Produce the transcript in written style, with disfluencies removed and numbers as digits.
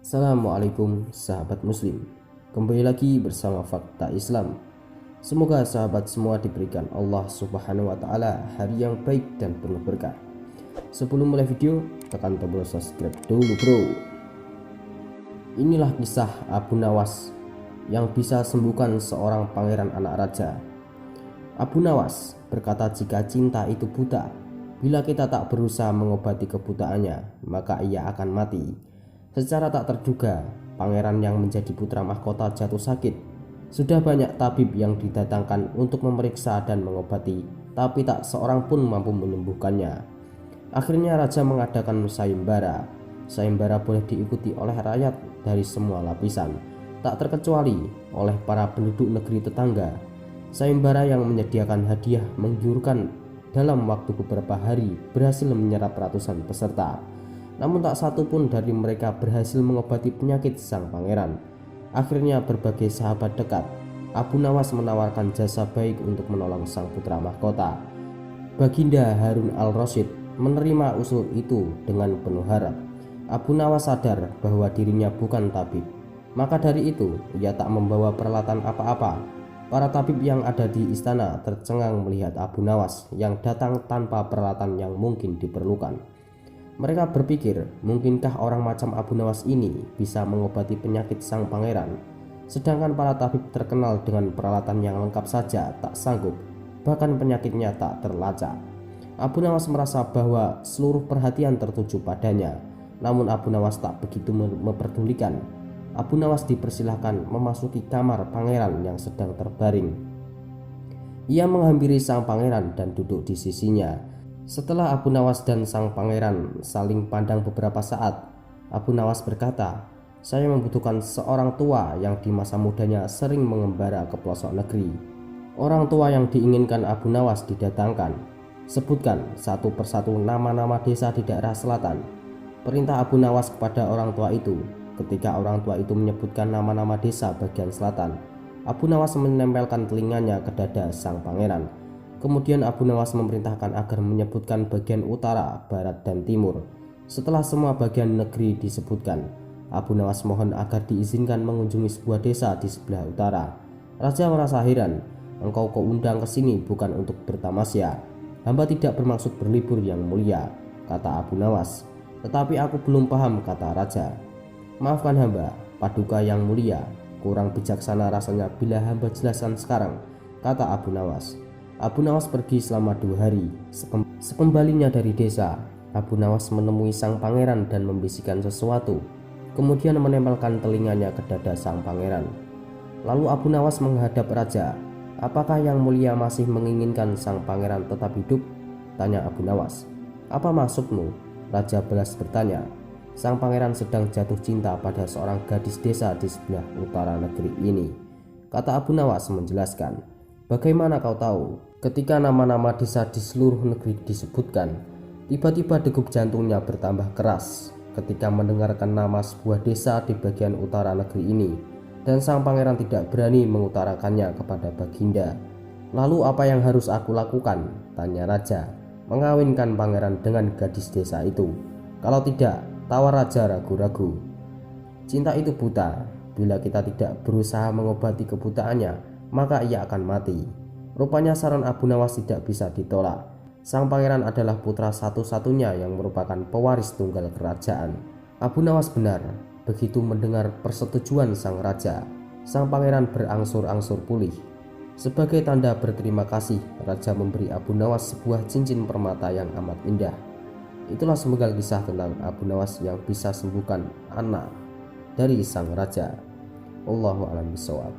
Assalamualaikum sahabat muslim. Kembali lagi bersama Fakta Islam. Semoga sahabat semua diberikan Allah subhanahu wa ta'ala hari yang baik dan penuh berkah. Sebelum mulai video, tekan tombol subscribe dulu bro. Inilah kisah Abu Nawas yang bisa sembuhkan seorang pangeran anak raja. Abu Nawas berkata, jika cinta itu buta, bila kita tak berusaha mengobati kebutaannya, maka ia akan mati. Secara tak terduga, pangeran yang menjadi putra mahkota jatuh sakit. Sudah banyak tabib yang didatangkan untuk memeriksa dan mengobati, tapi tak seorang pun mampu menyembuhkannya. Akhirnya raja mengadakan sayembara. Sayembara boleh diikuti oleh rakyat dari semua lapisan, tak terkecuali oleh para penduduk negeri tetangga. Sayembara yang menyediakan hadiah menggiurkan dalam waktu beberapa hari berhasil menyerap ratusan peserta. Namun tak satu pun dari mereka berhasil mengobati penyakit sang pangeran. Akhirnya berbagai sahabat dekat Abu Nawas menawarkan jasa baik untuk menolong sang putra mahkota. Baginda Harun al-Rasyid menerima usul itu dengan penuh harap. Abu Nawas sadar bahwa dirinya bukan tabib, maka dari itu ia tak membawa peralatan apa-apa. Para tabib yang ada di istana tercengang melihat Abu Nawas yang datang tanpa peralatan yang mungkin diperlukan. Mereka berpikir, mungkinkah orang macam Abu Nawas ini bisa mengobati penyakit sang pangeran, sedangkan para tabib terkenal dengan peralatan yang lengkap saja tak sanggup, bahkan penyakitnya tak terlacak. Abu Nawas merasa bahwa seluruh perhatian tertuju padanya, namun Abu Nawas tak begitu memperdulikan. Abu Nawas dipersilahkan memasuki kamar pangeran yang sedang terbaring. Ia menghampiri sang pangeran dan duduk di sisinya. Setelah Abu Nawas dan sang pangeran saling pandang beberapa saat, Abu Nawas berkata, "Saya membutuhkan seorang tua yang di masa mudanya sering mengembara ke pelosok negeri." Orang tua yang diinginkan Abu Nawas didatangkan. Sebutkan satu persatu nama-nama desa di daerah selatan. Perintah Abu Nawas kepada orang tua itu. Ketika orang tua itu menyebutkan nama-nama desa bagian selatan, Abu Nawas menempelkan telinganya ke dada sang pangeran. Kemudian Abu Nawas memerintahkan agar menyebutkan bagian utara, barat, dan timur. Setelah semua bagian negeri disebutkan, Abu Nawas mohon agar diizinkan mengunjungi sebuah desa di sebelah utara. Raja merasa heran, "Engkau undang ke sini bukan untuk bertamasya. Hamba tidak bermaksud berlibur yang mulia," kata Abu Nawas. "Tetapi aku belum paham," kata raja. "Maafkan hamba, paduka yang mulia. Kurang bijaksana rasanya bila hamba jelaskan sekarang," kata Abu Nawas. Abu Nawas pergi selama 2 hari. Sekembalinya dari desa, Abu Nawas menemui sang pangeran dan membisikkan sesuatu. Kemudian menempelkan telinganya ke dada sang pangeran. Lalu Abu Nawas menghadap raja. "Apakah yang mulia masih menginginkan sang pangeran tetap hidup?" tanya Abu Nawas. "Apa maksudmu?" Raja balas bertanya. "Sang pangeran sedang jatuh cinta pada seorang gadis desa di sebelah utara negeri ini," kata Abu Nawas menjelaskan. "Bagaimana kau tahu?" Ketika nama-nama desa di seluruh negeri disebutkan, tiba-tiba degup jantungnya bertambah keras ketika mendengarkan nama sebuah desa di bagian utara negeri ini, dan sang pangeran tidak berani mengutarakannya kepada baginda. "Lalu apa yang harus aku lakukan?" tanya raja. "Mengawinkan pangeran dengan gadis desa itu. Kalau tidak," tawar raja ragu-ragu. "Cinta itu buta. Bila kita tidak berusaha mengobati kebutaannya, maka ia akan mati." Rupanya saran Abu Nawas tidak bisa ditolak. Sang pangeran adalah putra satu-satunya yang merupakan pewaris tunggal kerajaan. Abu Nawas benar. Begitu mendengar persetujuan sang raja, sang pangeran berangsur-angsur pulih. Sebagai tanda berterima kasih, raja memberi Abu Nawas sebuah cincin permata yang amat indah. Itulah sepenggal kisah tentang Abu Nawas yang bisa sembuhkan anak dari sang raja. Allahu a'lam bishawab.